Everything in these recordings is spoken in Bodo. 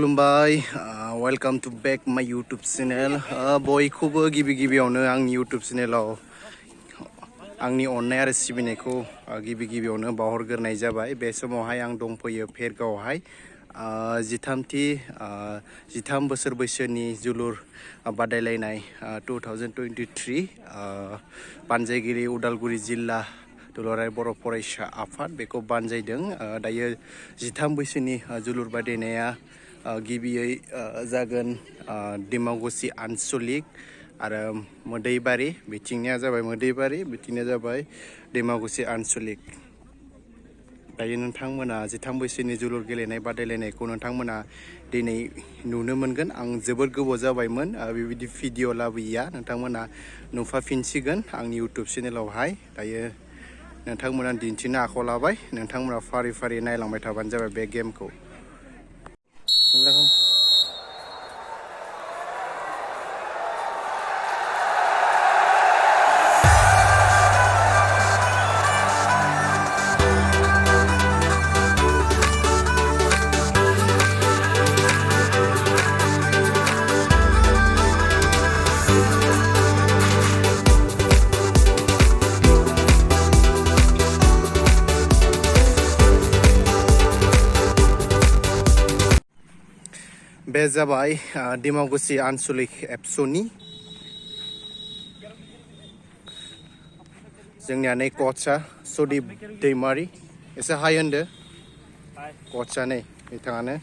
खुलुमबाय वेलकाम टू बैक माय यूट्यूब चैनल बयखौबो गिबि गिबियावनो आंनि यूट्यूब चैनलाव आंनि अननाय आरो सिबिनायखौ गिबि गिबियावनो बावहरग्रोनाय जाबाय। बे समावहाय आं दंफैयो भेरगावआवहाय 13 बोसोर बैसोनि जोलुर बादायलायनाय 2023 बानजायगिरि उदालगुरि जिल्ला दुलाराय बर' फरायसा आफाद बेखौ बानजायदों। दायो 13 बैसोनि जोलुर बादायनाया गिबियै जागोन डिमाकुसि आनसलिक आरो मोदैबारि, बिथिंनिया जाबाय मोदैबारि, बिथिंनिया जाबाय डिमाकुसि आनसलिक। दायो नोंथांमोना 13 बैसोनि जोलुर गेलेनाय बादायलायनायखौ नोंथांमोना दिनै नुनो मोनगोन। आं जोबोद गोबाव जाबायमोन बेबायदि भिडिअ लाबोयिया, नोंथांमोना नुफाफिनसिगोन आंनि यूट्यूब चेनेलावहाय। दायो नोंथांमोना दिन्थिनो आखायाव लाबाय, नोंथांमोना फारि फारि नायलांबाय थाबानो जाबाय बे गेमखौ। बे जाबाय डिमाकुसि आनसलिक एबसुनि जोंनिया नै कचआ सुदीप दैमारि। एसे हाय होनदो कचआ नै बिथाङानो।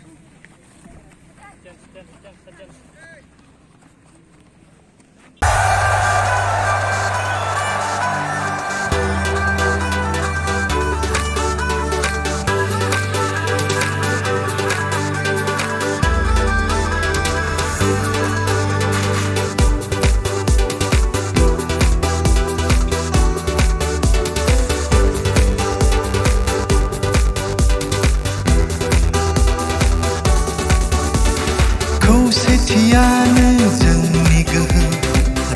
खौसेथियानो जोंनि गोहो,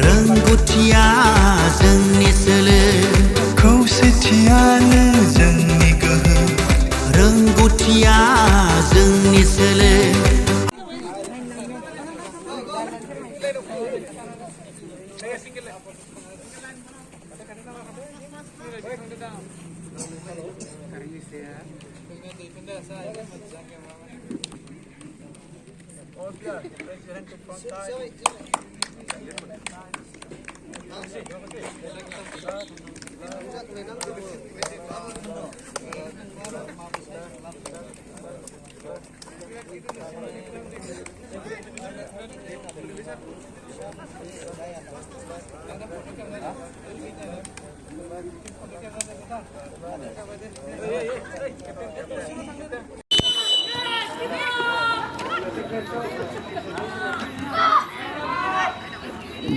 रोंगौथिया जोंनि सोलो। खौसेथियानो जोंनि गोहो, रोंगौथिया जोंनि सोलो।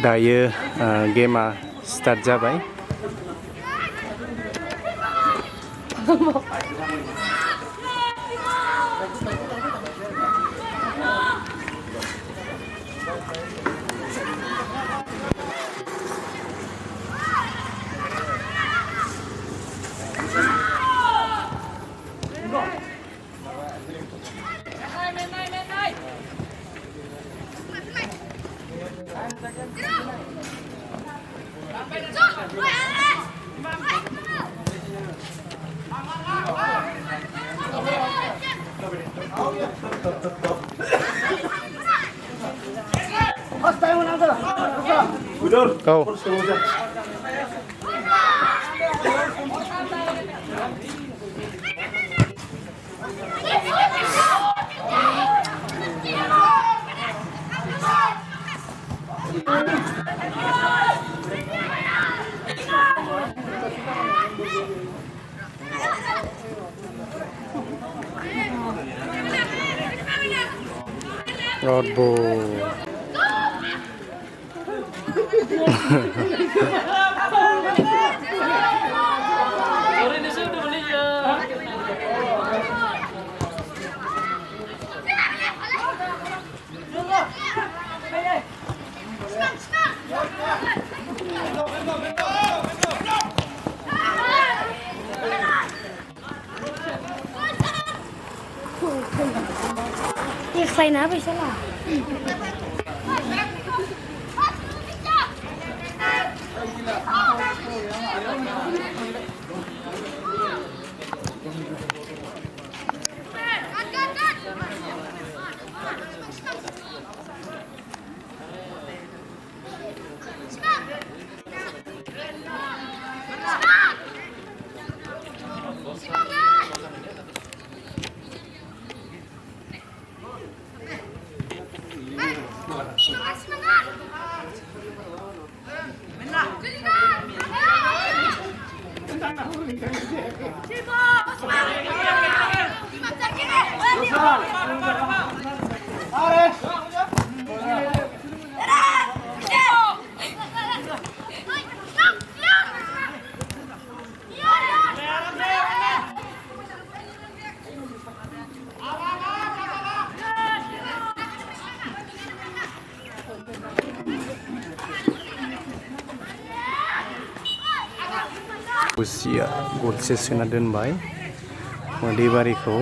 दायो गेमा स्टार्ट जाबाय। Go. Rod ball. Fajna wesela. Usia gol सोना दोनबाय Mwdwibariखौ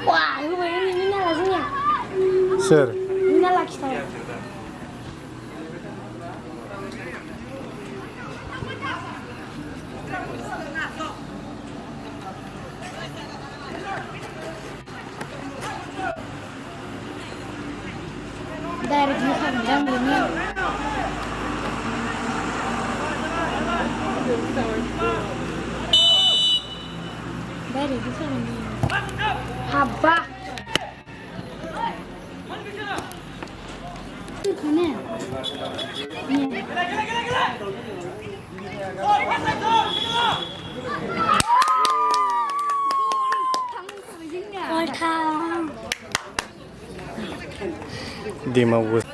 Wah, lu bayangin ini lazimnya. Sir Ini lagi saya. Dari belakang dan ini. Dari belakang ini. Haba. Ini. Dimakuchi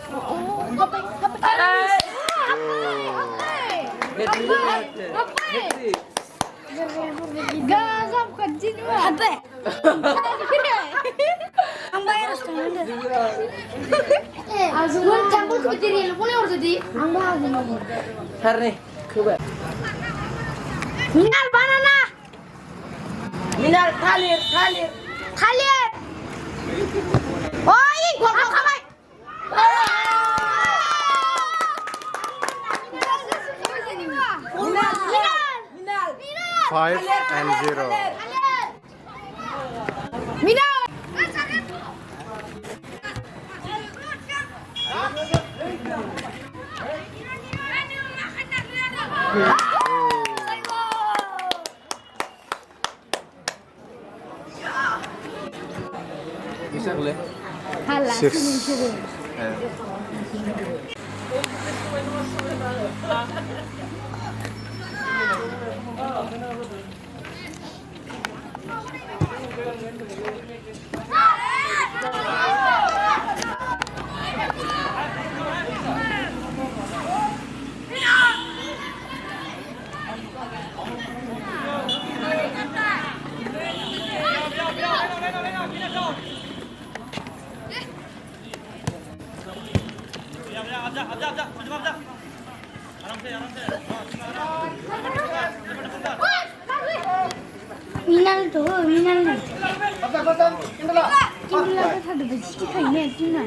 Gazap kecil apa? Ang bayar sekarang deh. Azul campur ke diri, boleh orang tadi. Ang bayar nomor. Hari coba. Minal banana. Minal kalir. Khalid. Oi, gua kamai. Minal. 5-0. Minal. Bisa boleh? Halah, Six. sini. Minal tuh, minal nih. Kimberly ada satu biji kayaknya cina.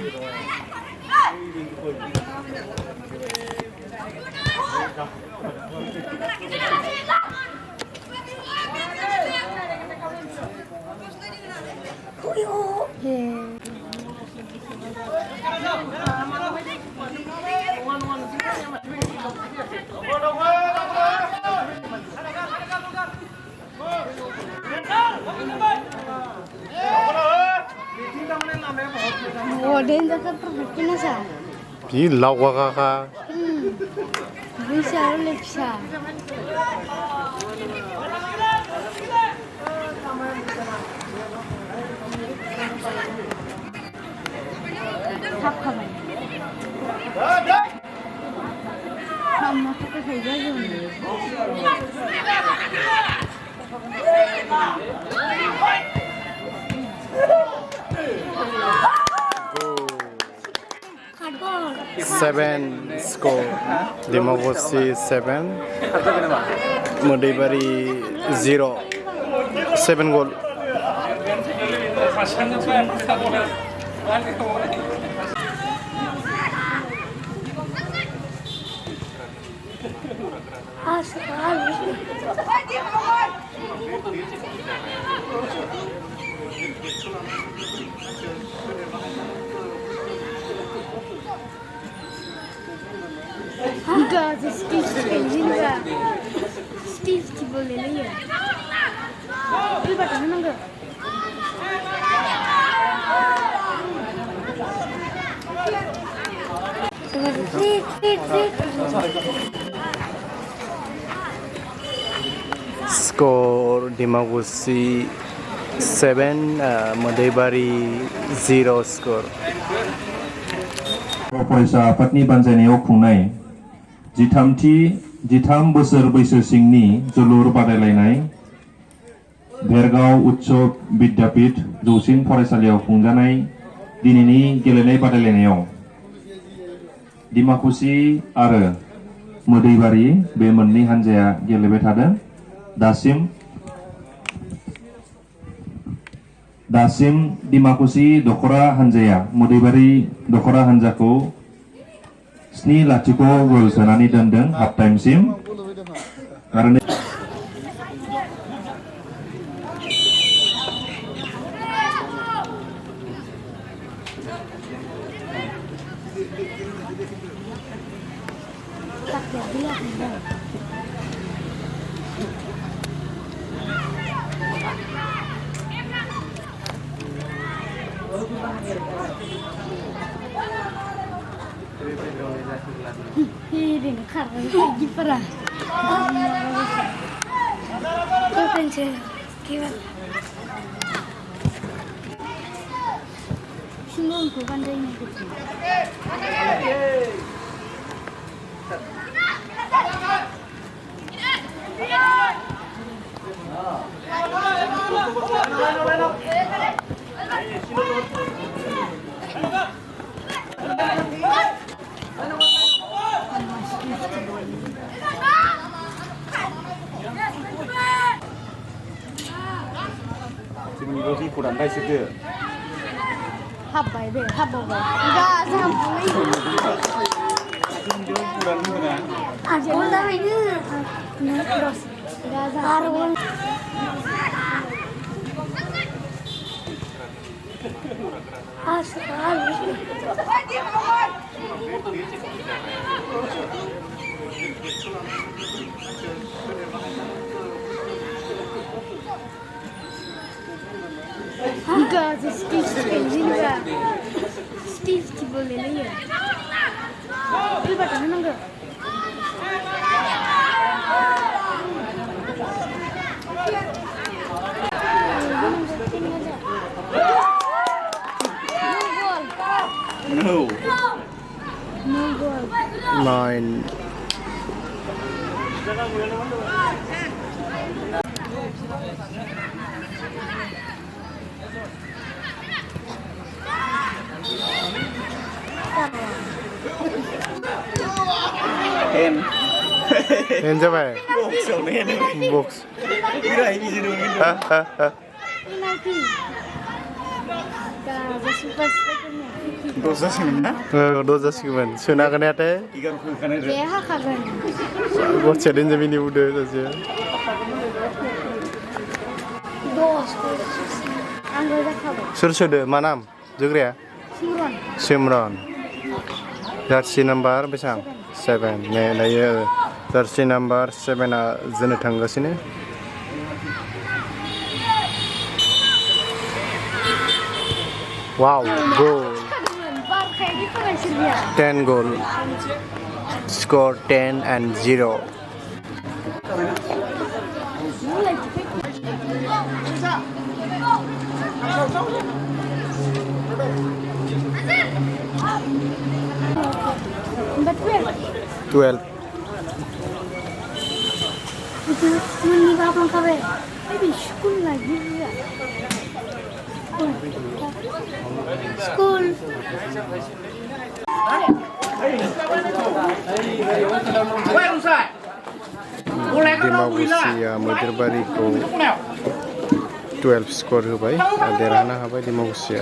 Wadah itu perfectnya sah. Gila kakak. Bisa, bisa. Hap kapan? Kamu Seven score. Dimakuchi 7. Mwdwibari 0. 7 goal. Enggak, Steve enggak. Steve boleh ya. Ini batang enggak? Score Dimakuchi 7, Mwdwibari 0 score. फरायसा आफादनि बानजायनायाव खुंनाय 13 बोसोर बैसो सिंनि जोलुर बादायलायनाय भेरगाव उच्च विद्यापीठ जौसिन फरायसालियाव खुंजानाय दिनैनि गेलेनाय बादायलायनायाव दिमाकुचि आरो mwdwibari बे मोननै हानजाया गेलेबाय थादों। दासिम दिमाकुचि दखरा हानजाया mwdwibari दखरा हानजाखौ 7-0 गल सोनानै दोनदों हाफ टाइमसिम आरो Ini karena lagi perah. Kau pencet, gimana? Semua bukan dari itu. Ibu kurang baik juga. Habbai deh, habbai. Enggak sampai. Aja udah ini. Terus. Enggak sampai. Asal. Enggak, Steve enggak. Steve boleh ya. Ini batang enggak? No. No goal. 9. Hen siapa ya? Box. Penalti. Enggak, super secondnya. Dosa sih mana? Dosa sih kan. Suna kan ya teh? Ikan kan ada. Dia kagan. Gua challenge ini udah saja. Dos. Angga kagan. Sudah manam? Juga ya? Simron. Jersey number besang 7. Nih, naya jersey number 7 jenis tangga sini. Wow, goal. 10 goal. Score 10 and 0. Number 12. 12. maybe school like this. School. Dimakuchi Mwdwibari ko 12 score hobai derana habai Dimakuchi